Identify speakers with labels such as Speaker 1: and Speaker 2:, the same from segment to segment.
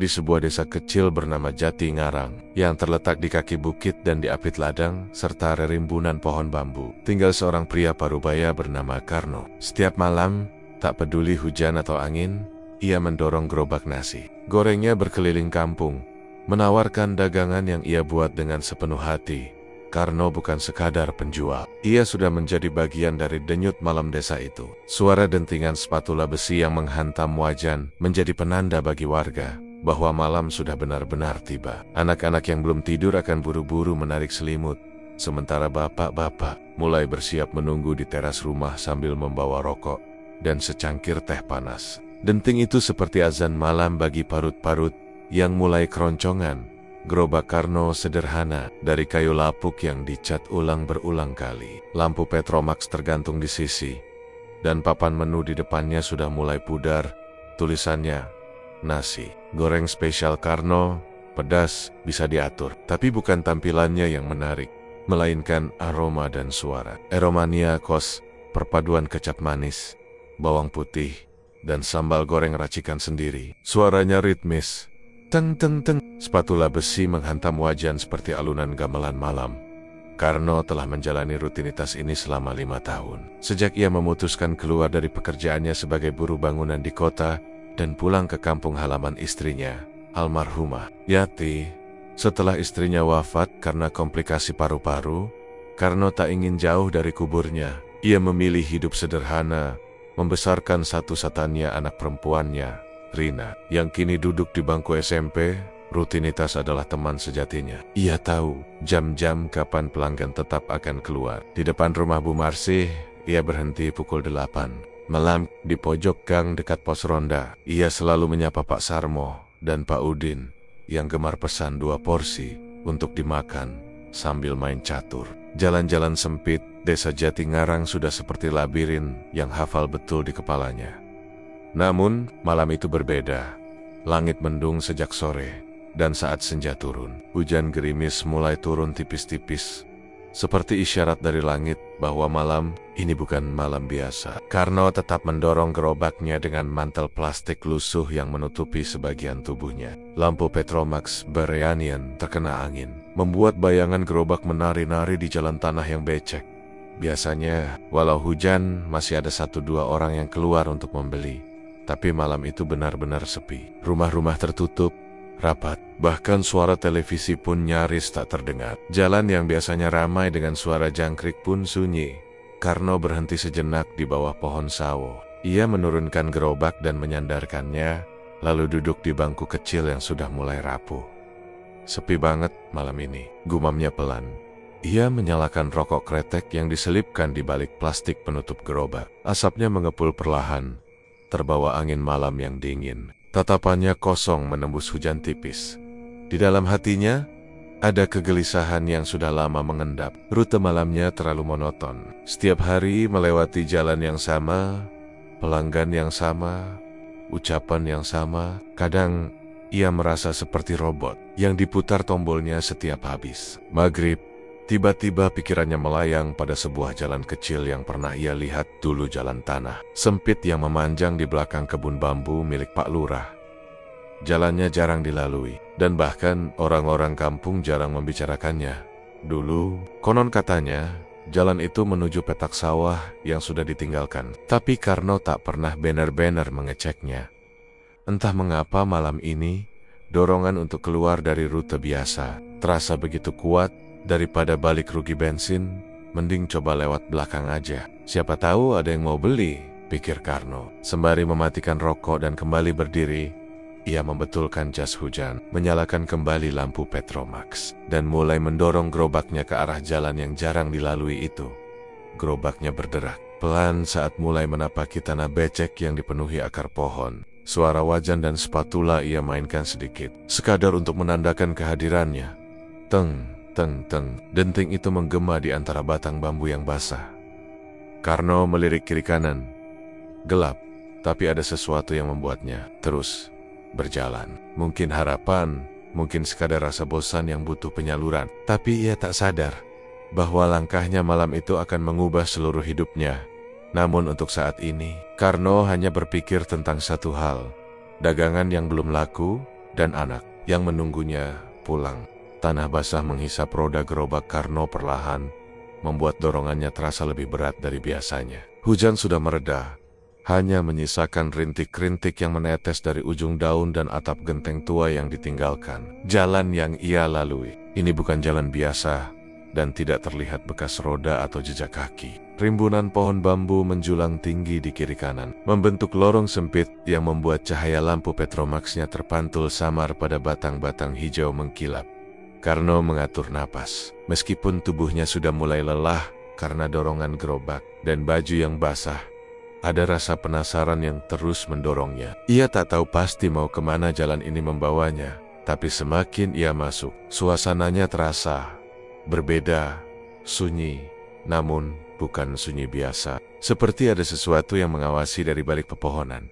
Speaker 1: di sebuah desa kecil bernama Jati Ngarang, yang terletak di kaki bukit dan diapit ladang, serta rerimbunan pohon bambu, tinggal seorang pria parubaya bernama Karno. Setiap malam, tak peduli hujan atau angin, ia mendorong gerobak nasi gorengnya berkeliling kampung, menawarkan dagangan yang ia buat dengan sepenuh hati. Karno bukan sekadar penjual, ia sudah menjadi bagian dari denyut malam desa itu. Suara dentingan spatula besi yang menghantam wajan menjadi penanda bagi warga bahwa malam sudah benar-benar tiba. Anak-anak yang belum tidur akan buru-buru menarik selimut, sementara bapak-bapak mulai bersiap menunggu di teras rumah sambil membawa rokok dan secangkir teh panas. Denting itu seperti azan malam bagi parut-parut yang mulai keroncongan. Gerobak Karno sederhana dari kayu lapuk yang dicat ulang berulang kali. Lampu Petromax tergantung di sisi, dan papan menu di depannya sudah mulai pudar. Tulisannya, nasi goreng spesial Karno, pedas, bisa diatur. Tapi bukan tampilannya yang menarik, melainkan aroma dan suara. Aromania kos, perpaduan kecap manis, bawang putih, dan sambal goreng racikan sendiri. Suaranya ritmis. Teng teng teng, spatula besi menghantam wajan seperti alunan gamelan malam. Karno telah menjalani rutinitas ini selama 5 tahun. Sejak ia memutuskan keluar dari pekerjaannya sebagai buruh bangunan di kota dan pulang ke kampung halaman istrinya, almarhumah Yati. Setelah istrinya wafat karena komplikasi paru-paru, Karno tak ingin jauh dari kuburnya. Ia memilih hidup sederhana, membesarkan satu-satunya anak perempuannya, Rina, yang kini duduk di bangku SMP. Rutinitas adalah teman sejatinya. Ia tahu jam-jam kapan pelanggan tetap akan keluar. Di depan rumah Bu Marsih, ia berhenti pukul 8 malam di pojok gang dekat pos ronda. Ia selalu menyapa Pak Sarmo dan Pak Udin yang gemar pesan 2 porsi untuk dimakan sambil main catur. Jalan-jalan sempit desa Jati Ngarang sudah seperti labirin yang hafal betul di kepalanya. Namun, malam itu berbeda. Langit mendung sejak sore, dan saat senja turun, hujan gerimis mulai turun tipis-tipis, seperti isyarat dari langit bahwa malam ini bukan malam biasa. Karno tetap mendorong gerobaknya dengan mantel plastik lusuh yang menutupi sebagian tubuhnya. Lampu Petromax Bereanian terkena angin, membuat bayangan gerobak menari-nari di jalan tanah yang becek. Biasanya, walau hujan, masih ada 1-2 orang yang keluar untuk membeli. Tapi malam itu benar-benar sepi. Rumah-rumah tertutup, rapat. Bahkan suara televisi pun nyaris tak terdengar. Jalan yang biasanya ramai dengan suara jangkrik pun sunyi. Karno berhenti sejenak di bawah pohon sawo. Ia menurunkan gerobak dan menyandarkannya, lalu duduk di bangku kecil yang sudah mulai rapuh. Sepi banget malam ini, gumamnya pelan. Ia menyalakan rokok kretek yang diselipkan di balik plastik penutup gerobak. Asapnya mengepul perlahan, terbawa angin malam yang dingin. Tatapannya kosong menembus hujan tipis. Di dalam hatinya, ada kegelisahan yang sudah lama mengendap. Rute malamnya terlalu monoton. Setiap hari melewati jalan yang sama, pelanggan yang sama, ucapan yang sama. Kadang, ia merasa seperti robot yang diputar tombolnya setiap habis. Maghrib, tiba-tiba pikirannya melayang pada sebuah jalan kecil yang pernah ia lihat dulu, jalan tanah sempit yang memanjang di belakang kebun bambu milik Pak Lurah. Jalannya jarang dilalui, dan bahkan orang-orang kampung jarang membicarakannya. Dulu, konon katanya, jalan itu menuju petak sawah yang sudah ditinggalkan. Tapi Karno tak pernah benar-benar mengeceknya. Entah mengapa malam ini, dorongan untuk keluar dari rute biasa terasa begitu kuat. Daripada balik rugi bensin, mending coba lewat belakang aja. Siapa tahu ada yang mau beli, pikir Karno. Sembari mematikan rokok dan kembali berdiri, ia membetulkan jas hujan, menyalakan kembali lampu Petromax, dan mulai mendorong gerobaknya ke arah jalan yang jarang dilalui itu. Gerobaknya berderak pelan saat mulai menapaki tanah becek yang dipenuhi akar pohon. Suara wajan dan spatula ia mainkan sedikit, sekadar untuk menandakan kehadirannya. Teng, teng, teng, denting itu menggema di antara batang bambu yang basah. Karno melirik kiri kanan. Gelap, tapi ada sesuatu yang membuatnya terus berjalan. Mungkin harapan, mungkin sekadar rasa bosan yang butuh penyaluran. Tapi ia tak sadar bahwa langkahnya malam itu akan mengubah seluruh hidupnya. Namun untuk saat ini, Karno hanya berpikir tentang satu hal. Dagangan yang belum laku, dan anak yang menunggunya pulang. Tanah basah menghisap roda gerobak Karno perlahan, membuat dorongannya terasa lebih berat dari biasanya. Hujan sudah mereda, hanya menyisakan rintik-rintik yang menetes dari ujung daun dan atap genteng tua yang ditinggalkan. Jalan yang ia lalui ini bukan jalan biasa, dan tidak terlihat bekas roda atau jejak kaki. Rimbunan pohon bambu menjulang tinggi di kiri kanan, membentuk lorong sempit yang membuat cahaya lampu Petromaxnya terpantul samar pada batang-batang hijau mengkilap. Karno mengatur napas, meskipun tubuhnya sudah mulai lelah karena dorongan gerobak dan baju yang basah. Ada rasa penasaran yang terus mendorongnya. Ia tak tahu pasti mau kemana jalan ini membawanya, tapi semakin ia masuk, suasananya terasa berbeda, sunyi, namun bukan sunyi biasa. Seperti ada sesuatu yang mengawasi dari balik pepohonan.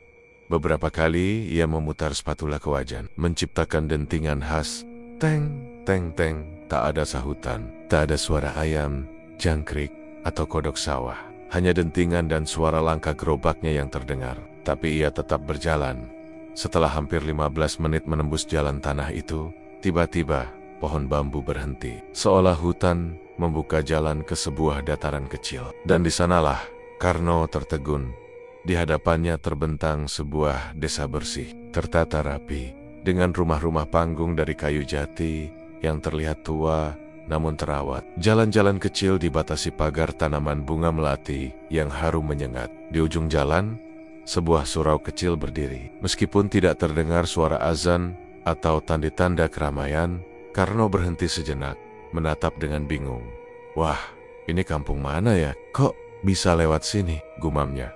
Speaker 1: Beberapa kali ia memutar spatula ke wajan, menciptakan dentingan khas. Teng, teng, teng. Tak ada sahutan, tak ada suara ayam, jangkrik, atau kodok sawah. Hanya dentingan dan suara langkah gerobaknya yang terdengar. Tapi ia tetap berjalan. Setelah hampir 15 menit menembus jalan tanah itu, tiba-tiba pohon bambu berhenti, seolah hutan membuka jalan ke sebuah dataran kecil. Dan di sanalah Karno tertegun. Di hadapannya terbentang sebuah desa bersih, tertata rapi, dengan rumah-rumah panggung dari kayu jati yang terlihat tua namun terawat. Jalan-jalan kecil dibatasi pagar tanaman bunga melati yang harum menyengat. Di ujung jalan, sebuah surau kecil berdiri. Meskipun tidak terdengar suara azan atau tanda-tanda keramaian, Karno berhenti sejenak, menatap dengan bingung. Wah, ini kampung mana ya? Kok bisa lewat sini? Gumamnya.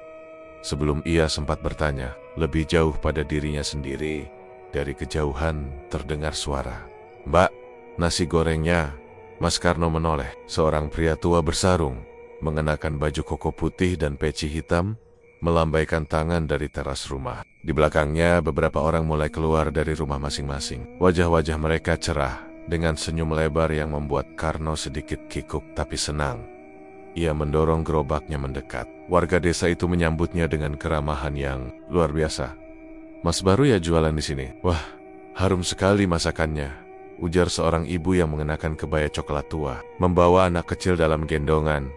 Speaker 1: Sebelum ia sempat bertanya, lebih jauh pada dirinya sendiri, dari kejauhan terdengar suara. Mbak, nasi gorengnya. Mas Karno menoleh. Seorang pria tua bersarung, mengenakan baju koko putih dan peci hitam, melambaikan tangan dari teras rumah. Di belakangnya, beberapa orang mulai keluar dari rumah masing-masing. Wajah-wajah mereka cerah, dengan senyum lebar yang membuat Karno sedikit kikuk tapi senang. Ia mendorong gerobaknya mendekat. Warga desa itu menyambutnya dengan keramahan yang luar biasa. Mas baru ya jualan di sini? Wah, harum sekali masakannya, ujar seorang ibu yang mengenakan kebaya coklat tua, membawa anak kecil dalam gendongan.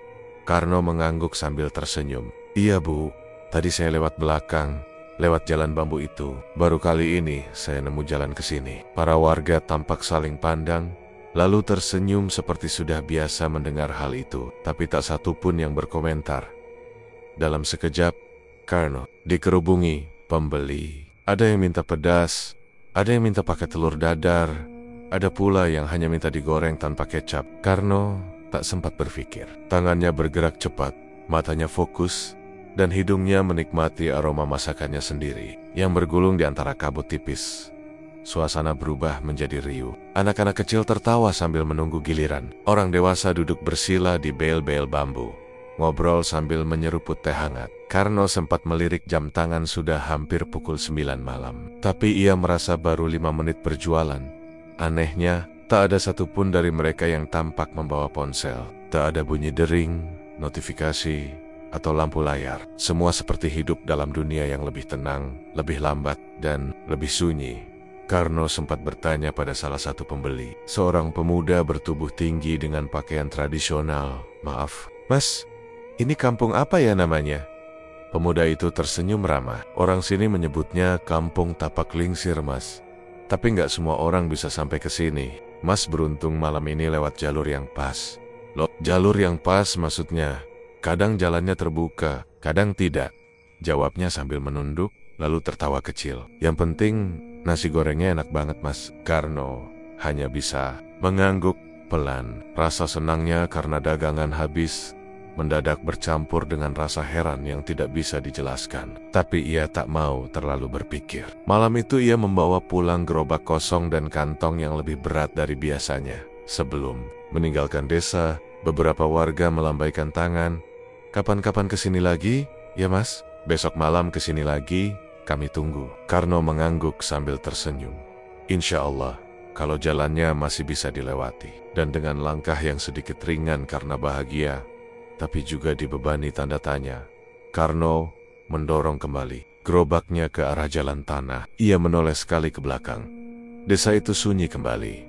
Speaker 1: Karno mengangguk sambil tersenyum. Iya bu, tadi saya lewat belakang, lewat jalan bambu itu. Baru kali ini saya nemu jalan ke sini. Para warga tampak saling pandang, lalu tersenyum seperti sudah biasa mendengar hal itu. Tapi tak satu pun yang berkomentar. Dalam sekejap, Karno dikerubungi pembeli. Ada yang minta pedas, ada yang minta pakai telur dadar, ada pula yang hanya minta digoreng tanpa kecap. Karno tak sempat berpikir. Tangannya bergerak cepat, matanya fokus, dan hidungnya menikmati aroma masakannya sendiri yang bergulung di antara kabut tipis. Suasana berubah menjadi riuh. Anak-anak kecil tertawa sambil menunggu giliran. Orang dewasa duduk bersila di bel-bel bambu, ngobrol sambil menyeruput teh hangat. Karno sempat melirik jam tangan, sudah hampir pukul 9 malam. Tapi ia merasa baru 5 menit berjualan. Anehnya, tak ada satupun dari mereka yang tampak membawa ponsel. Tak ada bunyi dering, notifikasi, atau lampu layar. Semua seperti hidup dalam dunia yang lebih tenang, lebih lambat, dan lebih sunyi. Karno sempat bertanya pada salah satu pembeli, seorang pemuda bertubuh tinggi dengan pakaian tradisional. Maaf, Mas, ini kampung apa ya namanya? Pemuda itu tersenyum ramah. Orang sini menyebutnya Kampung Tapak Lingsir, Mas. Tapi nggak semua orang bisa sampai ke sini. Mas beruntung malam ini lewat jalur yang pas. Loh, jalur yang pas maksudnya? Kadang jalannya terbuka, kadang tidak. Jawabnya sambil menunduk, lalu tertawa kecil. Yang penting, nasi gorengnya enak banget, Mas. Karno hanya bisa mengangguk pelan. Rasa senangnya karena dagangan habis mendadak bercampur dengan rasa heran yang tidak bisa dijelaskan. Tapi ia tak mau terlalu berpikir. Malam itu ia membawa pulang gerobak kosong dan kantong yang lebih berat dari biasanya. Sebelum meninggalkan desa, beberapa warga melambaikan tangan. Kapan-kapan kesini lagi? Ya mas, besok malam kesini lagi, kami tunggu. Karno mengangguk sambil tersenyum. Insya Allah, kalau jalannya masih bisa dilewati. Dan dengan langkah yang sedikit ringan karena bahagia, tapi juga dibebani tanda tanya, Karno mendorong kembali gerobaknya ke arah jalan tanah. Ia menoleh sekali ke belakang. Desa itu sunyi kembali.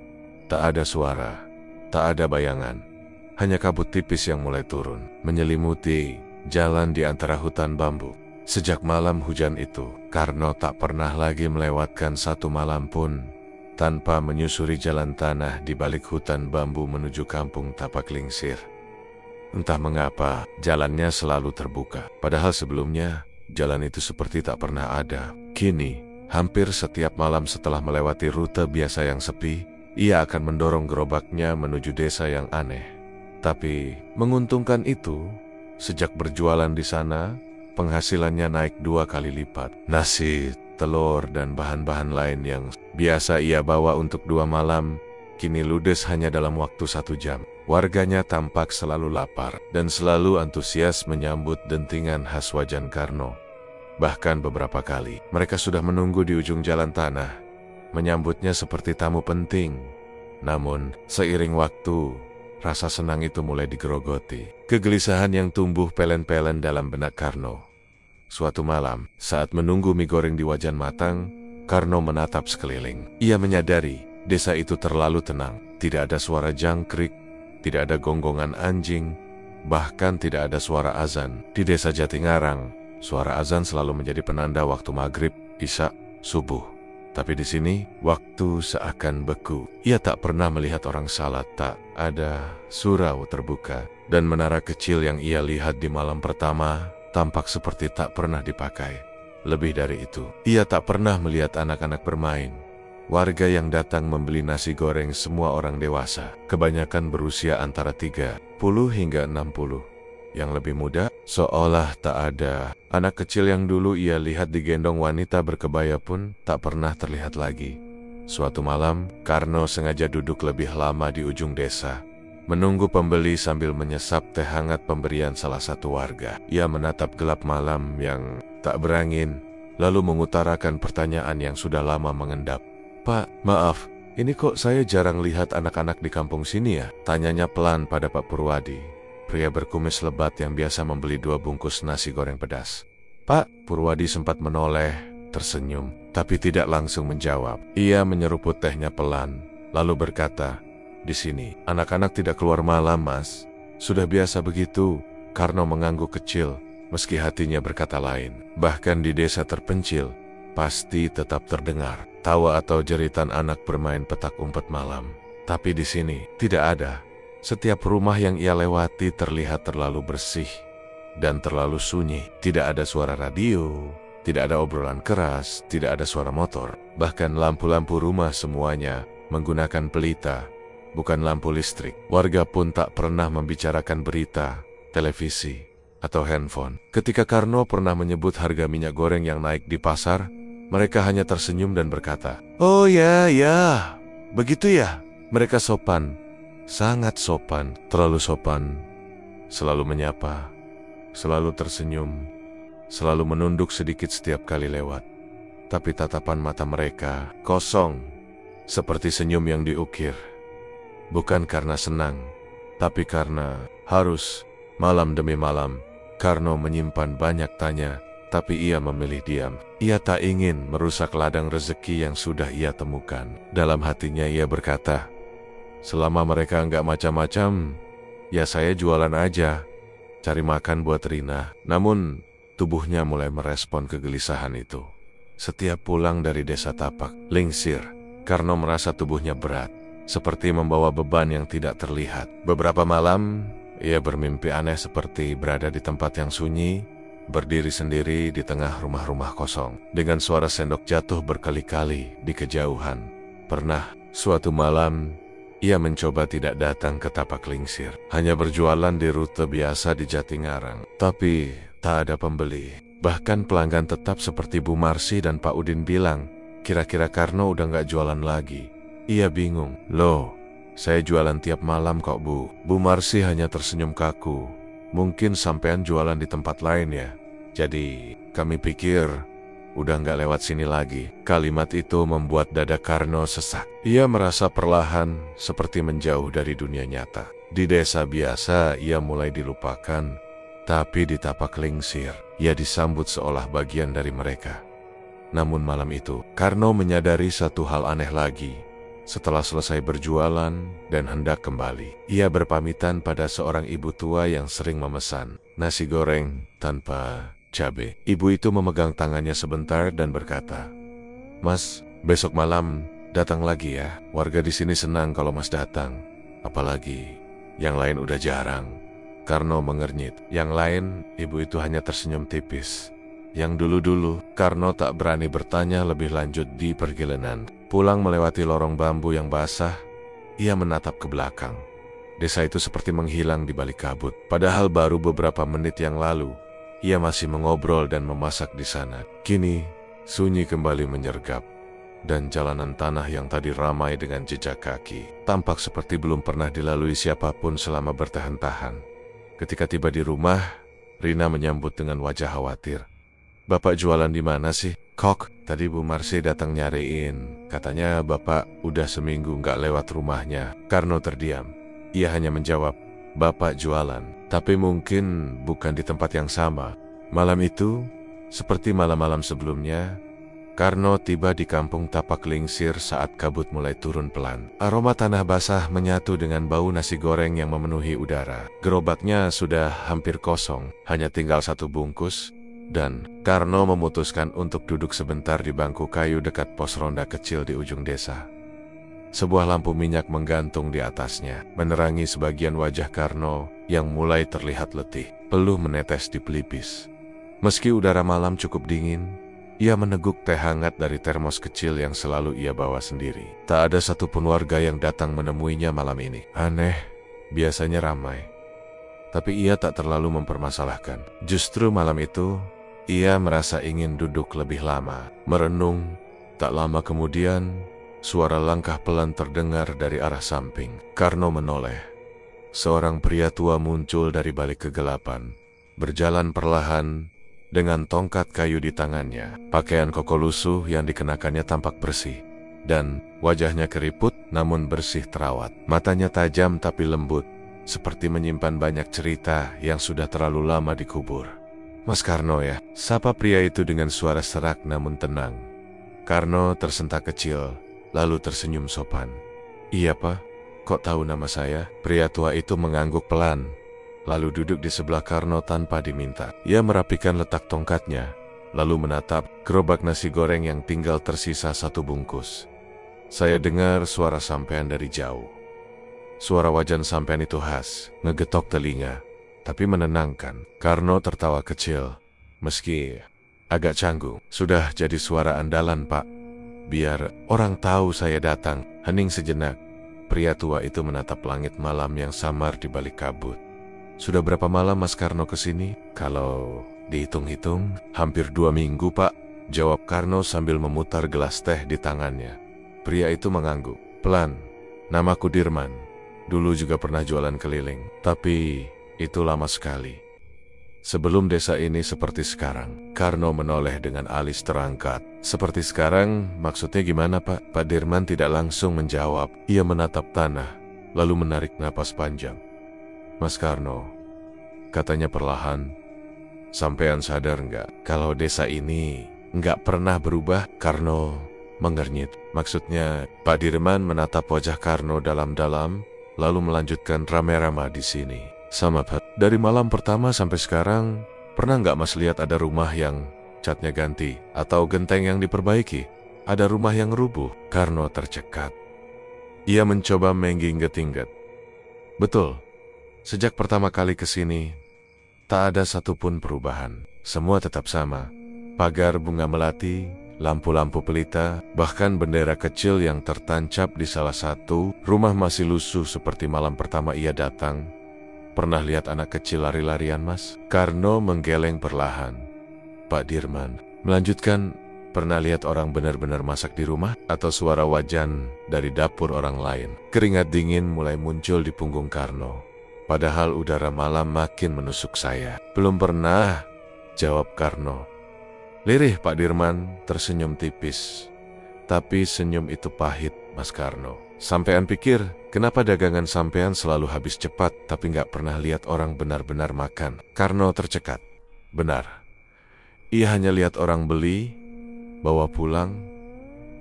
Speaker 1: Tak ada suara, tak ada bayangan. Hanya kabut tipis yang mulai turun, menyelimuti jalan di antara hutan bambu. Sejak malam hujan itu, Karno tak pernah lagi melewatkan satu malam pun tanpa menyusuri jalan tanah di balik hutan bambu menuju kampung Tapak Lingsir. Entah mengapa, jalannya selalu terbuka. Padahal sebelumnya, jalan itu seperti tak pernah ada. Kini, hampir setiap malam setelah melewati rute biasa yang sepi, ia akan mendorong gerobaknya menuju desa yang aneh. Tapi, menguntungkan itu, sejak berjualan di sana, penghasilannya naik 2 kali lipat. Nasi, telur, dan bahan-bahan lain yang biasa ia bawa untuk 2 malam, kini ludes hanya dalam waktu 1 jam. Warganya tampak selalu lapar dan selalu antusias menyambut dentingan khas wajan Karno. Bahkan beberapa kali, mereka sudah menunggu di ujung jalan tanah, menyambutnya seperti tamu penting. Namun, seiring waktu, rasa senang itu mulai digerogoti. Kegelisahan yang tumbuh pelen-pelen dalam benak Karno. Suatu malam, saat menunggu mie goreng di wajan matang, Karno menatap sekeliling. Ia menyadari desa itu terlalu tenang. Tidak ada suara jangkrik, tidak ada gonggongan anjing, bahkan tidak ada suara azan. Di desa Jatingarang, suara azan selalu menjadi penanda waktu maghrib, isya, subuh. Tapi di sini, waktu seakan beku. Ia tak pernah melihat orang salat, tak ada surau terbuka. Dan menara kecil yang ia lihat di malam pertama, tampak seperti tak pernah dipakai. Lebih dari itu, ia tak pernah melihat anak-anak bermain. Warga yang datang membeli nasi goreng semua orang dewasa. Kebanyakan berusia antara 30 hingga 60. Yang lebih muda, seolah tak ada. Anak kecil yang dulu ia lihat digendong wanita berkebaya pun tak pernah terlihat lagi. Suatu malam, Karno sengaja duduk lebih lama di ujung desa, menunggu pembeli sambil menyesap teh hangat pemberian salah satu warga. Ia menatap gelap malam yang tak berangin, lalu mengutarakan pertanyaan yang sudah lama mengendap. "Pak, maaf, ini kok saya jarang lihat anak-anak di kampung sini ya?" Tanyanya pelan pada Pak Purwadi, pria berkumis lebat yang biasa membeli 2 bungkus nasi goreng pedas. "Pak," Purwadi sempat menoleh, tersenyum, tapi tidak langsung menjawab. Ia menyeruput tehnya pelan, lalu berkata, "Di sini, anak-anak tidak keluar malam, Mas. Sudah biasa begitu." Karno mengangguk kecil, meski hatinya berkata lain. Bahkan di desa terpencil, pasti tetap terdengar tawa atau jeritan anak bermain petak umpet malam. Tapi di sini, tidak ada. Setiap rumah yang ia lewati terlihat terlalu bersih dan terlalu sunyi. Tidak ada suara radio, tidak ada obrolan keras, tidak ada suara motor. Bahkan lampu-lampu rumah semuanya menggunakan pelita, bukan lampu listrik. Warga pun tak pernah membicarakan berita, televisi, atau handphone. Ketika Karno pernah menyebut harga minyak goreng yang naik di pasar, mereka hanya tersenyum dan berkata, "Oh ya, begitu ya." Mereka sopan, sangat sopan, terlalu sopan, selalu menyapa, selalu tersenyum, selalu menunduk sedikit setiap kali lewat. Tapi tatapan mata mereka kosong, seperti senyum yang diukir. Bukan karena senang, tapi karena harus. Malam demi malam, Karno menyimpan banyak tanya, tapi ia memilih diam. Ia tak ingin merusak ladang rezeki yang sudah ia temukan. Dalam hatinya ia berkata, "Selama mereka enggak macam-macam, ya saya jualan aja, cari makan buat Rina." Namun, tubuhnya mulai merespon kegelisahan itu. Setiap pulang dari desa Tapak Lingsir, Karno merasa tubuhnya berat, seperti membawa beban yang tidak terlihat. Beberapa malam, ia bermimpi aneh seperti berada di tempat yang sunyi, berdiri sendiri di tengah rumah-rumah kosong, dengan suara sendok jatuh berkali-kali di kejauhan. Pernah, suatu malam, ia mencoba tidak datang ke Tapak Lingsir, hanya berjualan di rute biasa di Jatingarang. Tapi tak ada pembeli. Bahkan pelanggan tetap seperti Bu Marsi dan Pak Udin bilang, kira-kira Karno udah gak jualan lagi. Ia bingung. "Loh, saya jualan tiap malam kok, Bu." Bu Marsi hanya tersenyum kaku. "Mungkin sampean jualan di tempat lain ya. Jadi kami pikir udah gak lewat sini lagi." Kalimat itu membuat dada Karno sesak. Ia merasa perlahan seperti menjauh dari dunia nyata. Di desa biasa ia mulai dilupakan, tapi di Tapak Lingsir ia disambut seolah bagian dari mereka. Namun malam itu, Karno menyadari satu hal aneh lagi. Setelah selesai berjualan dan hendak kembali, ia berpamitan pada seorang ibu tua yang sering memesan nasi goreng tanpa cabai. Ibu itu memegang tangannya sebentar dan berkata, "Mas, besok malam datang lagi ya. Warga di sini senang kalau Mas datang. Apalagi yang lain udah jarang." Karno mengernyit. Yang lain, ibu itu hanya tersenyum tipis. Yang dulu-dulu, Karno tak berani bertanya lebih lanjut di perjalanan. Pulang melewati lorong bambu yang basah, ia menatap ke belakang. Desa itu seperti menghilang di balik kabut. Padahal baru beberapa menit yang lalu, ia masih mengobrol dan memasak di sana. Kini, sunyi kembali menyergap. Dan jalanan tanah yang tadi ramai dengan jejak kaki, tampak seperti belum pernah dilalui siapapun selama bertahan-tahan. Ketika tiba di rumah, Rina menyambut dengan wajah khawatir. "Bapak jualan di mana sih?" "Kok, tadi Bu Marsi datang nyariin. Katanya Bapak udah seminggu nggak lewat rumahnya." Karno terdiam. Ia hanya menjawab, "Bapak jualan, tapi mungkin bukan di tempat yang sama." Malam itu, seperti malam-malam sebelumnya, Karno tiba di kampung Tapak Lingsir saat kabut mulai turun pelan. Aroma tanah basah menyatu dengan bau nasi goreng yang memenuhi udara. Gerobaknya sudah hampir kosong, hanya tinggal satu bungkus, dan Karno memutuskan untuk duduk sebentar di bangku kayu dekat pos ronda kecil di ujung desa. Sebuah lampu minyak menggantung di atasnya, menerangi sebagian wajah Karno yang mulai terlihat letih. Peluh menetes di pelipis. Meski udara malam cukup dingin, ia meneguk teh hangat dari termos kecil yang selalu ia bawa sendiri. Tak ada satupun warga yang datang menemuinya malam ini. Aneh, biasanya ramai. Tapi ia tak terlalu mempermasalahkan. Justru malam itu, ia merasa ingin duduk lebih lama, merenung. Tak lama kemudian, suara langkah pelan terdengar dari arah samping. Karno menoleh. Seorang pria tua muncul dari balik kegelapan, berjalan perlahan, dengan tongkat kayu di tangannya. Pakaian koko lusuh yang dikenakannya tampak bersih, dan wajahnya keriput namun bersih terawat. Matanya tajam tapi lembut, seperti menyimpan banyak cerita yang sudah terlalu lama dikubur. "Mas Karno ya?" sapa pria itu dengan suara serak namun tenang. Karno tersentak kecil, lalu tersenyum sopan. "Iya Pak, kok tahu nama saya?" Pria tua itu mengangguk pelan, lalu duduk di sebelah Karno tanpa diminta. Ia merapikan letak tongkatnya, lalu menatap gerobak nasi goreng yang tinggal tersisa satu bungkus. "Saya dengar suara sampean dari jauh." Suara wajan sampean itu khas, ngegetok telinga, tapi menenangkan. Karno tertawa kecil, meski agak canggung. "Sudah jadi suara andalan Pak. Biar orang tahu saya datang." Hening sejenak, pria tua itu menatap langit malam yang samar di balik kabut. "Sudah berapa malam Mas Karno kesini?" "Kalau dihitung-hitung, hampir 2 minggu Pak," jawab Karno sambil memutar gelas teh di tangannya. Pria itu mengangguk. "Pelan, namaku Dirman. Dulu juga pernah jualan keliling, tapi itu lama sekali. Sebelum desa ini seperti sekarang." Karno menoleh dengan alis terangkat. "Seperti sekarang, maksudnya gimana Pak?" Pak Dirman tidak langsung menjawab. Ia menatap tanah, lalu menarik napas panjang. "Mas Karno," katanya perlahan, "sampean sadar nggak kalau desa ini nggak pernah berubah?" Karno mengernyit. "Maksudnya?" Pak Dirman menatap wajah Karno dalam-dalam, lalu melanjutkan, "Rame-rame di sini. Sama Pak. Dari malam pertama sampai sekarang, pernah nggak Mas lihat ada rumah yang catnya ganti, atau genteng yang diperbaiki? Ada rumah yang rubuh?" Karno tercekat. Ia mencoba mengingat-ingat. "Betul. Sejak pertama kali kesini, tak ada satupun perubahan. Semua tetap sama. Pagar bunga melati, lampu-lampu pelita, bahkan bendera kecil yang tertancap di salah satu rumah masih lusuh seperti malam pertama ia datang." "Pernah lihat anak kecil lari-larian Mas?" Karno menggeleng perlahan. Pak Dirman melanjutkan, "Pernah lihat orang benar-benar masak di rumah? Atau suara wajan dari dapur orang lain?" Keringat dingin mulai muncul di punggung Karno. Padahal udara malam makin menusuk saya. "Belum pernah," jawab Karno. Lirih Pak Dirman tersenyum tipis. "Tapi senyum itu pahit, Mas Karno. Sampean pikir, kenapa dagangan sampean selalu habis cepat, tapi nggak pernah lihat orang benar-benar makan?" Karno tercekat. Benar. Ia hanya lihat orang beli, bawa pulang,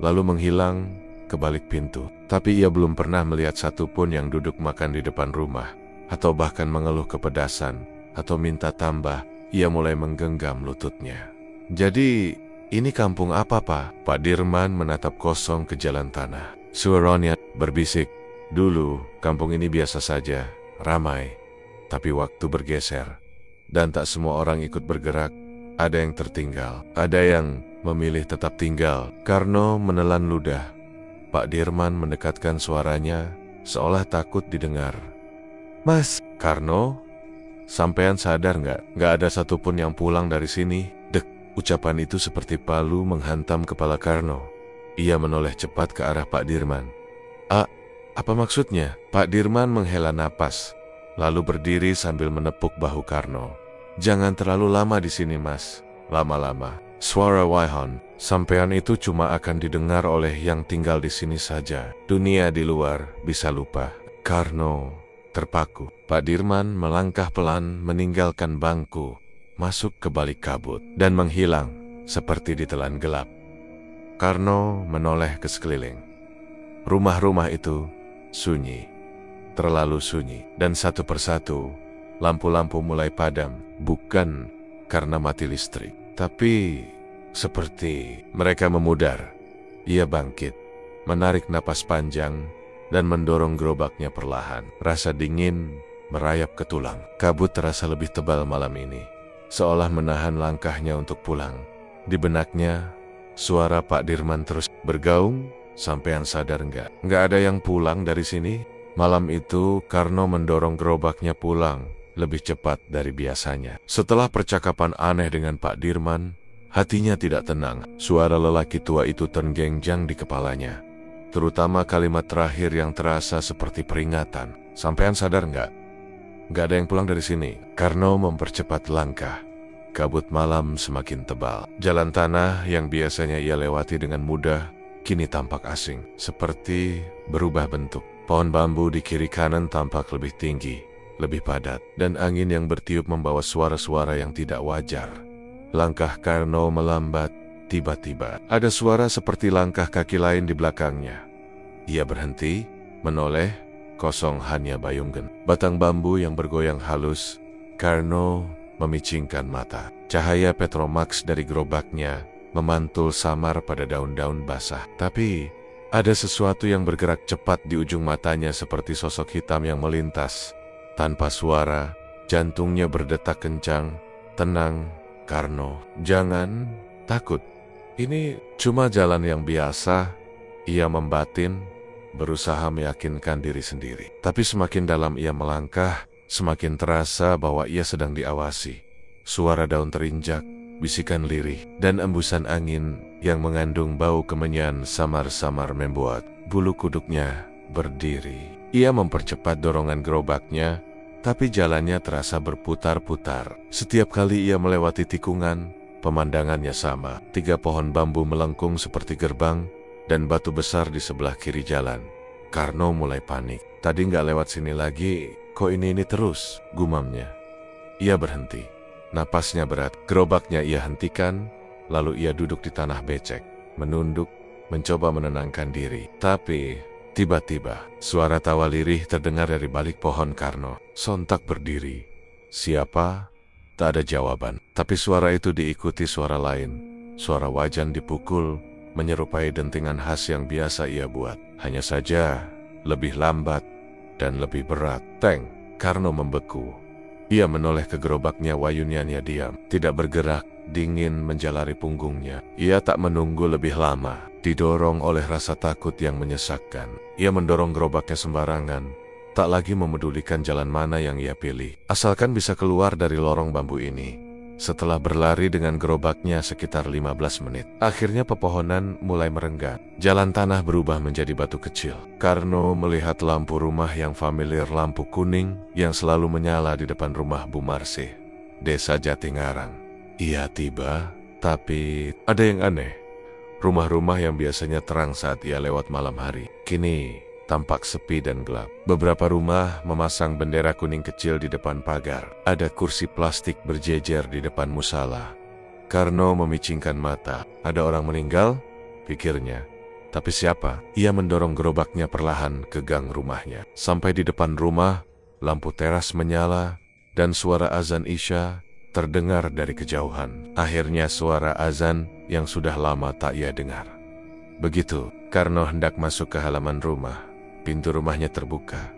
Speaker 1: lalu menghilang ke balik pintu. Tapi ia belum pernah melihat satupun yang duduk makan di depan rumah, atau bahkan mengeluh kepedasan, atau minta tambah. Ia mulai menggenggam lututnya. Jadi, ini kampung apa, Pak? Pak Dirman menatap kosong ke jalan tanah. Suaranya berbisik. Dulu, kampung ini biasa saja, ramai. Tapi waktu bergeser, dan tak semua orang ikut bergerak. Ada yang tertinggal, ada yang memilih tetap tinggal. Karno menelan ludah. Pak Dirman mendekatkan suaranya, seolah takut didengar. Mas, Karno, sampean sadar nggak? Nggak ada satupun yang pulang dari sini. Dek, ucapan itu seperti palu menghantam kepala Karno. Ia menoleh cepat ke arah Pak Dirman. Apa maksudnya? Pak Dirman menghela napas, lalu berdiri sambil menepuk bahu Karno. Jangan terlalu lama di sini, Mas. Lama-lama. Suara Waihon, sampean itu cuma akan didengar oleh yang tinggal di sini saja. Dunia di luar bisa lupa. Karno terpaku. Pak Dirman melangkah pelan meninggalkan bangku, masuk ke balik kabut, dan menghilang seperti ditelan gelap. Karno menoleh ke sekeliling. Rumah-rumah itu sunyi, terlalu sunyi, dan satu persatu lampu-lampu mulai padam, bukan karena mati listrik, tapi seperti mereka memudar. Ia bangkit, menarik napas panjang, dan mendorong gerobaknya perlahan. Rasa dingin merayap ke tulang. Kabut terasa lebih tebal malam ini, seolah menahan langkahnya untuk pulang. Di benaknya, suara Pak Dirman terus bergaung. Sampean sadar nggak? Nggak ada yang pulang dari sini? Malam itu, Karno mendorong gerobaknya pulang lebih cepat dari biasanya. Setelah percakapan aneh dengan Pak Dirman, hatinya tidak tenang. Suara lelaki tua itu terngengjang di kepalanya, terutama kalimat terakhir yang terasa seperti peringatan. Sampean sadar nggak? Nggak ada yang pulang dari sini. Karno mempercepat langkah. Kabut malam semakin tebal. Jalan tanah yang biasanya ia lewati dengan mudah kini tampak asing, seperti berubah bentuk. Pohon bambu di kiri kanan tampak lebih tinggi, lebih padat, dan angin yang bertiup membawa suara-suara yang tidak wajar. Langkah Karno melambat. Tiba-tiba, ada suara seperti langkah kaki lain di belakangnya. Ia berhenti, menoleh, kosong hanya Bayunggen. Batang bambu yang bergoyang halus. Karno memicingkan mata. Cahaya Petromax dari gerobaknya memantul samar pada daun-daun basah. Tapi, ada sesuatu yang bergerak cepat di ujung matanya seperti sosok hitam yang melintas. Tanpa suara, jantungnya berdetak kencang. Tenang, Karno. Jangan takut. Ini cuma jalan yang biasa. Ia membatin, berusaha meyakinkan diri sendiri. Tapi semakin dalam ia melangkah, semakin terasa bahwa ia sedang diawasi. Suara daun terinjak, bisikan lirih, dan embusan angin yang mengandung bau kemenyan samar-samar membuat bulu kuduknya berdiri. Ia mempercepat dorongan gerobaknya, tapi jalannya terasa berputar-putar. Setiap kali ia melewati tikungan, pemandangannya sama. 3 pohon bambu melengkung seperti gerbang, dan batu besar di sebelah kiri jalan. Karno mulai panik. Tadi nggak lewat sini lagi, kok ini terus, gumamnya. Ia berhenti. Napasnya berat, gerobaknya ia hentikan, lalu ia duduk di tanah becek, menunduk, mencoba menenangkan diri. Tapi, tiba-tiba, suara tawa lirih terdengar dari balik pohon Karno. Sontak berdiri. Siapa? Tak ada jawaban. Tapi suara itu diikuti suara lain. Suara wajan dipukul, menyerupai dentingan khas yang biasa ia buat. Hanya saja, lebih lambat dan lebih berat. Teng, Karno membeku. Ia menoleh ke gerobaknya. Wayunyannya diam, tidak bergerak, dingin menjalari punggungnya. Ia tak menunggu lebih lama, didorong oleh rasa takut yang menyesakkan. Ia mendorong gerobaknya sembarangan, tak lagi memedulikan jalan mana yang ia pilih, asalkan bisa keluar dari lorong bambu ini. Setelah berlari dengan gerobaknya sekitar 15 menit, akhirnya pepohonan mulai merenggang. Jalan tanah berubah menjadi batu kecil. Karno melihat lampu rumah yang familiar, lampu kuning yang selalu menyala di depan rumah Bu Marsih, Desa Jatingarang. Ia tiba, tapi ada yang aneh. Rumah-rumah yang biasanya terang saat ia lewat malam hari, kini tampak sepi dan gelap. Beberapa rumah memasang bendera kuning kecil di depan pagar. Ada kursi plastik berjejer di depan musala. Karno memicingkan mata. Ada orang meninggal? Pikirnya. Tapi siapa? Ia mendorong gerobaknya perlahan ke gang rumahnya. Sampai di depan rumah, lampu teras menyala, dan suara azan Isya terdengar dari kejauhan. Akhirnya suara azan yang sudah lama tak ia dengar. Begitu, Karno hendak masuk ke halaman rumah. Pintu rumahnya terbuka.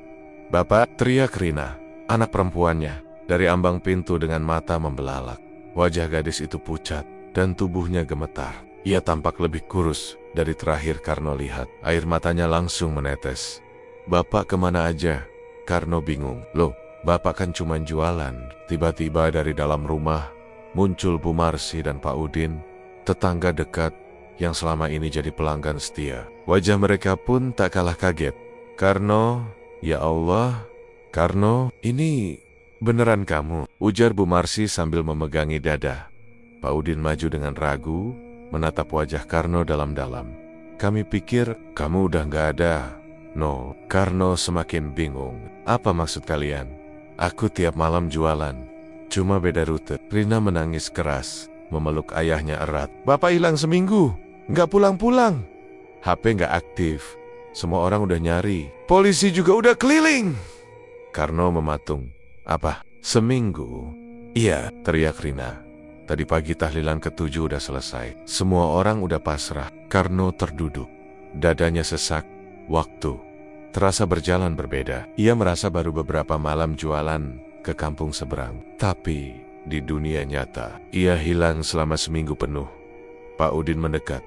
Speaker 1: "Bapak!" teriak Rina, anak perempuannya, dari ambang pintu dengan mata membelalak. Wajah gadis itu pucat dan tubuhnya gemetar. Ia tampak lebih kurus dari terakhir Karno lihat. Air matanya langsung menetes. "Bapak kemana aja?" Karno bingung. "Loh, Bapak kan cuma jualan." Tiba-tiba dari dalam rumah muncul Bu Marsi dan Pak Udin, tetangga dekat yang selama ini jadi pelanggan setia. Wajah mereka pun tak kalah kaget. "Karno, ya Allah, Karno, ini beneran kamu?" ujar Bu Marsi sambil memegangi dada. Pak Udin maju dengan ragu, menatap wajah Karno dalam-dalam. "Kami pikir kamu udah gak ada." "No." Karno semakin bingung. "Apa maksud kalian?" "Aku tiap malam jualan, cuma beda rute." Rina menangis keras, memeluk ayahnya erat. "Bapak hilang seminggu, gak pulang-pulang. HP gak aktif, semua orang udah nyari. Polisi juga udah keliling." Karno mematung. "Apa? Seminggu?" "Iya," teriak Rina. "Tadi pagi tahlilan ke-7 udah selesai. Semua orang udah pasrah." Karno terduduk. Dadanya sesak. Waktu terasa berjalan berbeda. Ia merasa baru beberapa malam jualan ke kampung seberang. Tapi di dunia nyata, ia hilang selama seminggu penuh. Pak Udin mendekat.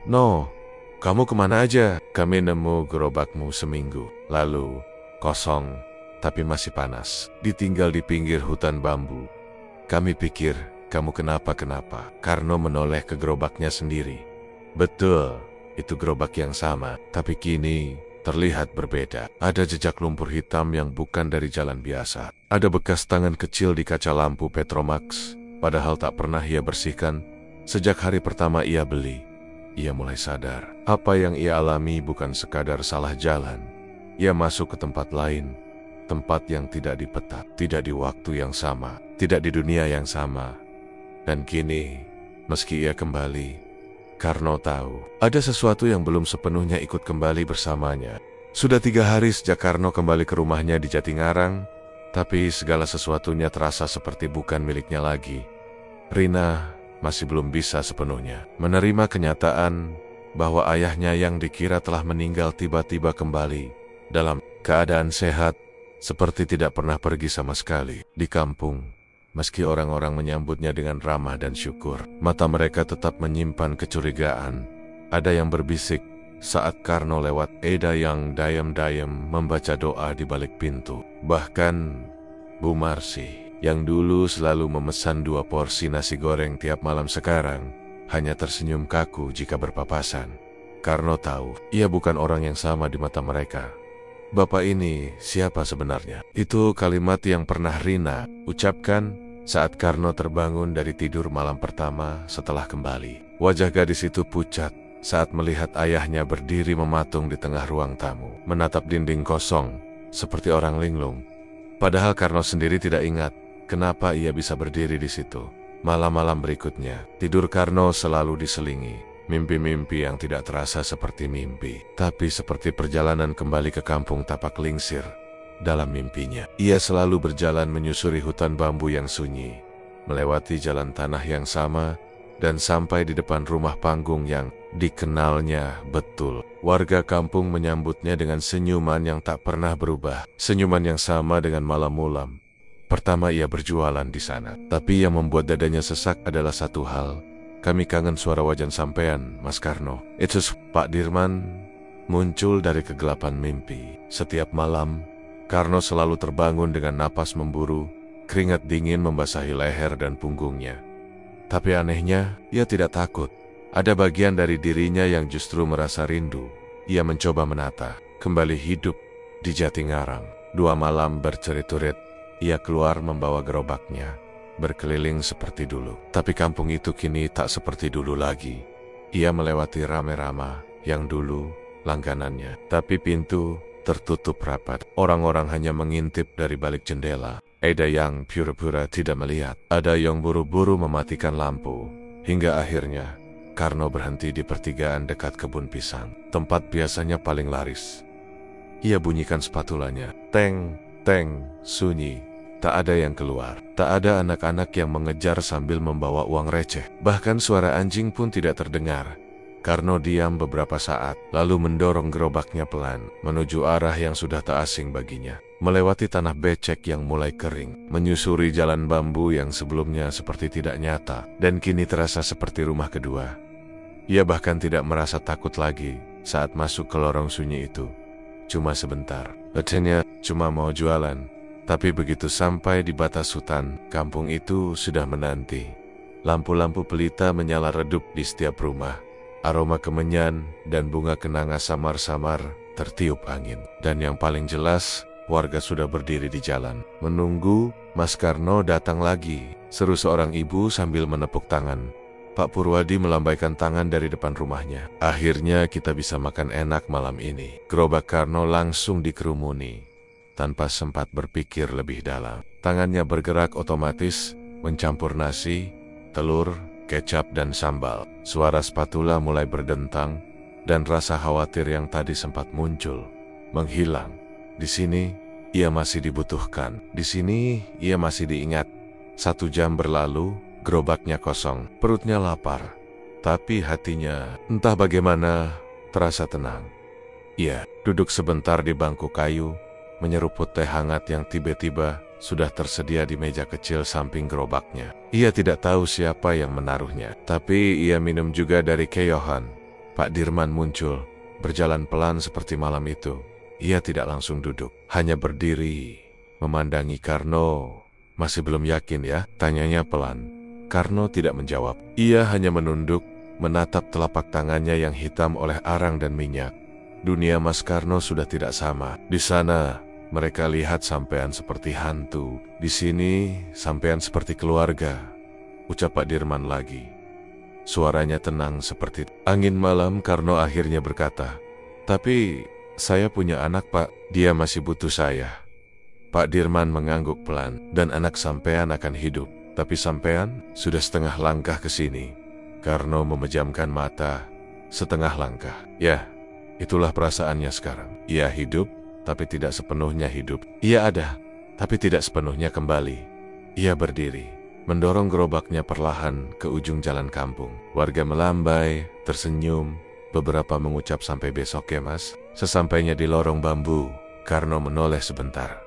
Speaker 1: "No, kamu kemana aja? Kami nemu gerobakmu seminggu lalu. Kosong, tapi masih panas. Ditinggal di pinggir hutan bambu. Kami pikir kamu kenapa-kenapa." Karno menoleh ke gerobaknya sendiri. Betul, itu gerobak yang sama, tapi kini terlihat berbeda. Ada jejak lumpur hitam yang bukan dari jalan biasa. Ada bekas tangan kecil di kaca lampu Petromax, padahal tak pernah ia bersihkan sejak hari pertama ia beli. Ia mulai sadar, apa yang ia alami bukan sekadar salah jalan. Ia masuk ke tempat lain, tempat yang tidak dipeta, tidak di waktu yang sama, tidak di dunia yang sama. Dan kini, meski ia kembali, Karno tahu, ada sesuatu yang belum sepenuhnya ikut kembali bersamanya. Sudah 3 hari sejak Karno kembali ke rumahnya di Jatingarang, tapi segala sesuatunya terasa seperti bukan miliknya lagi. Rina masih belum bisa sepenuhnya menerima kenyataan bahwa ayahnya yang dikira telah meninggal tiba-tiba kembali dalam keadaan sehat, seperti tidak pernah pergi sama sekali. Di kampung, meski orang-orang menyambutnya dengan ramah dan syukur, mata mereka tetap menyimpan kecurigaan. Ada yang berbisik saat Karno lewat, Eda yang dayem-dayem membaca doa di balik pintu. Bahkan Bu Marsi, yang dulu selalu memesan 2 porsi nasi goreng tiap malam, sekarang hanya tersenyum kaku jika berpapasan. Karno tahu, ia bukan orang yang sama di mata mereka. Bapak ini siapa sebenarnya? Itu kalimat yang pernah Rina ucapkan saat Karno terbangun dari tidur malam pertama setelah kembali. Wajah gadis itu pucat saat melihat ayahnya berdiri mematung di tengah ruang tamu, menatap dinding kosong seperti orang linglung. Padahal Karno sendiri tidak ingat kenapa ia bisa berdiri di situ. Malam-malam berikutnya, tidur Karno selalu diselingi mimpi-mimpi yang tidak terasa seperti mimpi, tapi seperti perjalanan kembali ke kampung tapak lingsir. Dalam mimpinya, ia selalu berjalan menyusuri hutan bambu yang sunyi, melewati jalan tanah yang sama, dan sampai di depan rumah panggung yang dikenalnya betul. Warga kampung menyambutnya dengan senyuman yang tak pernah berubah, senyuman yang sama dengan malam mulam pertama ia berjualan di sana. Tapi yang membuat dadanya sesak adalah satu hal. "Kami kangen suara wajan sampean, Mas Karno." Itu Pak Dirman muncul dari kegelapan mimpi. Setiap malam, Karno selalu terbangun dengan napas memburu, keringat dingin membasahi leher dan punggungnya. Tapi anehnya, ia tidak takut. Ada bagian dari dirinya yang justru merasa rindu. Ia mencoba menata, kembali hidup di Jatingarang. 2 malam bercerit-cerit, ia keluar membawa gerobaknya, berkeliling seperti dulu. Tapi kampung itu kini tak seperti dulu lagi. Ia melewati rame-rama yang dulu langganannya, tapi pintu tertutup rapat. Orang-orang hanya mengintip dari balik jendela. Ada yang pura-pura tidak melihat, ada yang buru-buru mematikan lampu. Hingga akhirnya, Karno berhenti di pertigaan dekat kebun pisang, tempat biasanya paling laris. Ia bunyikan spatulanya, teng, teng, sunyi. Tak ada yang keluar, tak ada anak-anak yang mengejar sambil membawa uang receh. Bahkan suara anjing pun tidak terdengar. Karno diam beberapa saat, lalu mendorong gerobaknya pelan, menuju arah yang sudah tak asing baginya. Melewati tanah becek yang mulai kering, menyusuri jalan bambu yang sebelumnya seperti tidak nyata, dan kini terasa seperti rumah kedua. Ia bahkan tidak merasa takut lagi saat masuk ke lorong sunyi itu. Cuma sebentar, katanya cuma mau jualan. Tapi begitu sampai di batas hutan, kampung itu sudah menanti. Lampu-lampu pelita menyala redup di setiap rumah. Aroma kemenyan dan bunga kenanga samar-samar tertiup angin. Dan yang paling jelas, warga sudah berdiri di jalan, menunggu Mas Karno datang lagi, seru seorang ibu sambil menepuk tangan. Pak Purwadi melambaikan tangan dari depan rumahnya. Akhirnya kita bisa makan enak malam ini. Gerobak Karno langsung dikerumuni, tanpa sempat berpikir lebih dalam. Tangannya bergerak otomatis, mencampur nasi, telur, kecap dan sambal. Suara spatula mulai berdentang, dan rasa khawatir yang tadi sempat muncul menghilang. Di sini, ia masih dibutuhkan. Di sini, ia masih diingat. 1 jam berlalu, gerobaknya kosong, perutnya lapar. Tapi hatinya, entah bagaimana, terasa tenang. Ia duduk sebentar di bangku kayu, menyeruput teh hangat yang tiba-tiba sudah tersedia di meja kecil samping gerobaknya. Ia tidak tahu siapa yang menaruhnya, tapi ia minum juga dari keyohan. Pak Dirman muncul, berjalan pelan seperti malam itu. Ia tidak langsung duduk, hanya berdiri, memandangi Karno. Masih belum yakin ya? Tanyanya pelan. Karno tidak menjawab. Ia hanya menunduk, menatap telapak tangannya yang hitam oleh arang dan minyak. Dunia Mas Karno sudah tidak sama. Di sana, mereka lihat sampean seperti hantu. Di sini, sampean seperti keluarga. Ucap Pak Dirman lagi. Suaranya tenang seperti angin malam. Karno akhirnya berkata, "Tapi saya punya anak, Pak. Dia masih butuh saya." Pak Dirman mengangguk pelan. "Dan anak sampean akan hidup. Tapi sampean sudah setengah langkah ke sini." Karno memejamkan mata. Setengah langkah. Ya, itulah perasaannya sekarang. Ia hidup, tapi tidak sepenuhnya hidup. Ia ada, tapi tidak sepenuhnya kembali. Ia berdiri, mendorong gerobaknya perlahan ke ujung jalan kampung. Warga melambai, tersenyum, beberapa mengucap sampai besok ya Mas. Sesampainya di lorong bambu, Karno menoleh sebentar.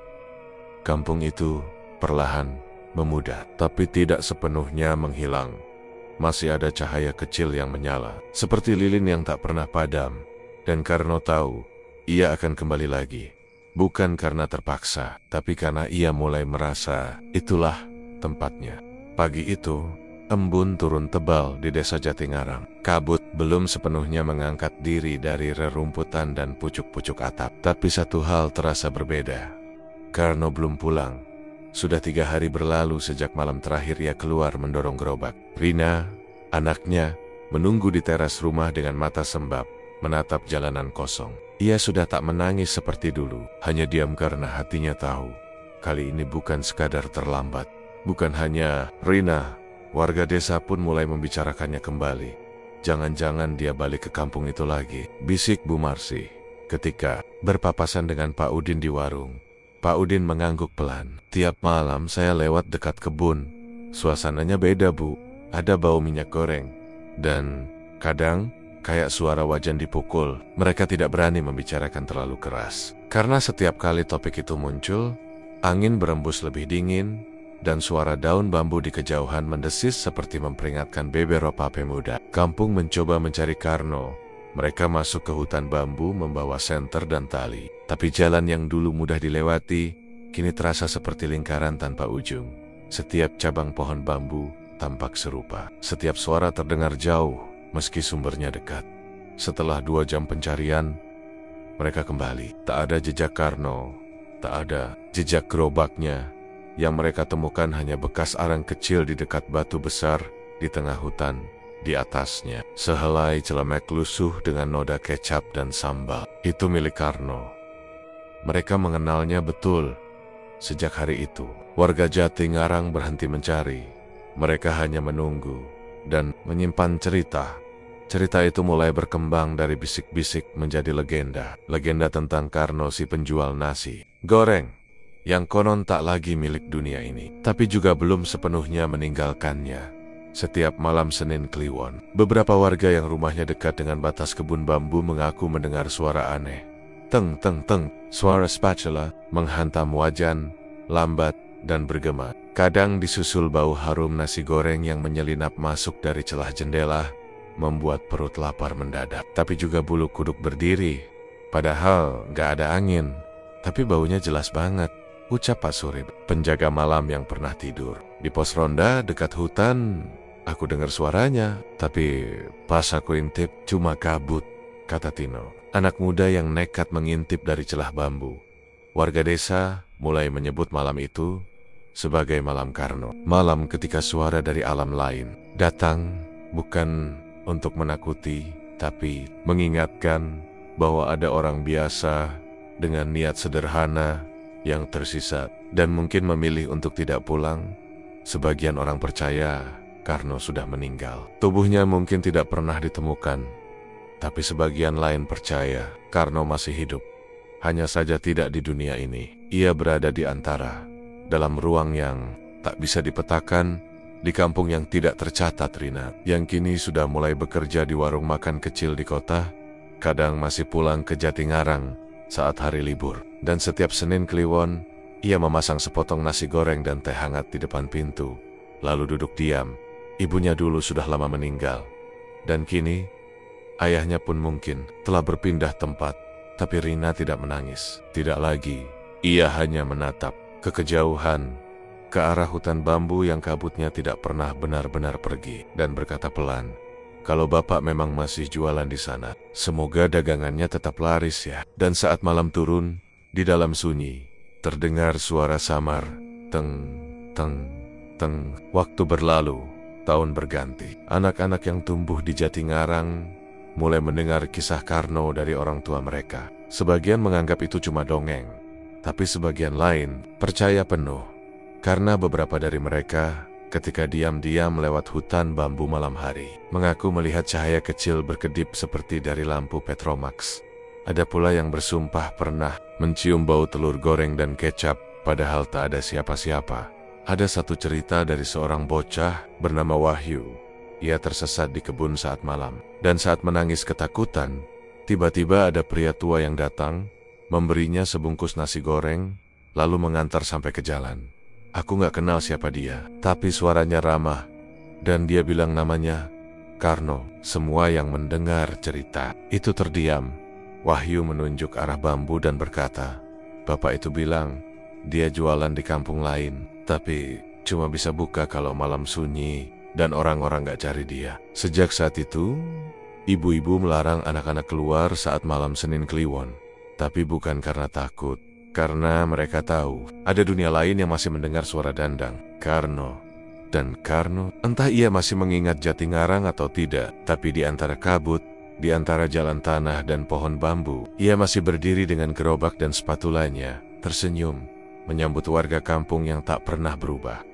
Speaker 1: Kampung itu perlahan memudar, tapi tidak sepenuhnya menghilang. Masih ada cahaya kecil yang menyala, seperti lilin yang tak pernah padam. Dan Karno tahu, ia akan kembali lagi. Bukan karena terpaksa, tapi karena ia mulai merasa itulah tempatnya. Pagi itu, embun turun tebal di desa Jatingarang. Kabut belum sepenuhnya mengangkat diri dari rerumputan dan pucuk-pucuk atap. Tapi satu hal terasa berbeda. Karno belum pulang. Sudah 3 hari berlalu sejak malam terakhir ia keluar mendorong gerobak. Rina, anaknya, menunggu di teras rumah dengan mata sembab, menatap jalanan kosong. Ia sudah tak menangis seperti dulu, hanya diam karena hatinya tahu, kali ini bukan sekadar terlambat. Bukan hanya Rina, warga desa pun mulai membicarakannya kembali. Jangan-jangan dia balik ke kampung itu lagi, bisik Bu Marsi. Ketika berpapasan dengan Pak Udin di warung, Pak Udin mengangguk pelan. Tiap malam saya lewat dekat kebun. Suasananya beda Bu, ada bau minyak goreng. Dan kadang kayak suara wajan dipukul. Mereka tidak berani membicarakan terlalu keras. Karena setiap kali topik itu muncul, angin berembus lebih dingin, dan suara daun bambu di kejauhan mendesis seperti memperingatkan beberapa pemuda. Kampung mencoba mencari Karno. Mereka masuk ke hutan bambu membawa senter dan tali. Tapi jalan yang dulu mudah dilewati, kini terasa seperti lingkaran tanpa ujung. Setiap cabang pohon bambu tampak serupa. Setiap suara terdengar jauh, meski sumbernya dekat. Setelah 2 jam pencarian, mereka kembali. Tak ada jejak Karno, tak ada jejak gerobaknya. Yang mereka temukan hanya bekas arang kecil di dekat batu besar di tengah hutan. Di atasnya, sehelai celemek lusuh dengan noda kecap dan sambal. Itu milik Karno. Mereka mengenalnya betul. Sejak hari itu, warga Jatingarang berhenti mencari. Mereka hanya menunggu dan menyimpan cerita. Cerita itu mulai berkembang dari bisik-bisik menjadi legenda. Legenda tentang Karno si penjual nasi goreng, yang konon tak lagi milik dunia ini, tapi juga belum sepenuhnya meninggalkannya. Setiap malam Senin Kliwon, beberapa warga yang rumahnya dekat dengan batas kebun bambu mengaku mendengar suara aneh. Teng teng teng, suara spatula menghantam wajan, lambat dan bergema. Kadang disusul bau harum nasi goreng yang menyelinap masuk dari celah jendela, membuat perut lapar mendadak. Tapi juga bulu kuduk berdiri. Padahal gak ada angin, tapi baunya jelas banget, ucap Pak Surip, penjaga malam yang pernah tidur. Di pos ronda dekat hutan, aku dengar suaranya, tapi pas aku intip cuma kabut, kata Tino, anak muda yang nekat mengintip dari celah bambu. Warga desa mulai menyebut malam itu sebagai malam Karno. Malam ketika suara dari alam lain datang, bukan untuk menakuti, tapi mengingatkan bahwa ada orang biasa dengan niat sederhana yang tersisa dan mungkin memilih untuk tidak pulang. Sebagian orang percaya Karno sudah meninggal. Tubuhnya mungkin tidak pernah ditemukan, tapi sebagian lain percaya Karno masih hidup. Hanya saja tidak di dunia ini. Ia berada di antara, dalam ruang yang tak bisa dipetakan, di kampung yang tidak tercatat Rina, yang kini sudah mulai bekerja di warung makan kecil di kota, kadang masih pulang ke Jatingarang saat hari libur. Dan setiap Senin Kliwon, ia memasang sepotong nasi goreng dan teh hangat di depan pintu, lalu duduk diam. Ibunya dulu sudah lama meninggal, dan kini ayahnya pun mungkin telah berpindah tempat. Tapi Rina tidak menangis, tidak lagi. Ia hanya menatap ke kejauhan, ke arah hutan bambu yang kabutnya tidak pernah benar-benar pergi, dan berkata pelan, kalau bapak memang masih jualan di sana, semoga dagangannya tetap laris ya. Dan saat malam turun, di dalam sunyi, terdengar suara samar, teng, teng, teng. Waktu berlalu, tahun berganti. Anak-anak yang tumbuh di Jatingarang mulai mendengar kisah Karno dari orang tua mereka. Sebagian menganggap itu cuma dongeng, tapi sebagian lain percaya penuh. Karena beberapa dari mereka, ketika diam-diam lewat hutan bambu malam hari, mengaku melihat cahaya kecil berkedip seperti dari lampu Petromax. Ada pula yang bersumpah pernah mencium bau telur goreng dan kecap, padahal tak ada siapa-siapa. Ada satu cerita dari seorang bocah bernama Wahyu. Ia tersesat di kebun saat malam, dan saat menangis ketakutan, tiba-tiba ada pria tua yang datang, memberinya sebungkus nasi goreng, lalu mengantar sampai ke jalan. Aku gak kenal siapa dia, tapi suaranya ramah, dan dia bilang namanya Karno. Semua yang mendengar cerita itu terdiam. Wahyu menunjuk arah bambu dan berkata, bapak itu bilang dia jualan di kampung lain, tapi cuma bisa buka kalau malam sunyi dan orang-orang gak cari dia. Sejak saat itu, ibu-ibu melarang anak-anak keluar saat malam Senin Kliwon. Tapi bukan karena takut, karena mereka tahu ada dunia lain yang masih mendengar suara dandang, Karno. Dan Karno, entah ia masih mengingat Jatingarang atau tidak, tapi di antara kabut, di antara jalan tanah dan pohon bambu, ia masih berdiri dengan gerobak dan spatulanya, tersenyum, menyambut warga kampung yang tak pernah berubah.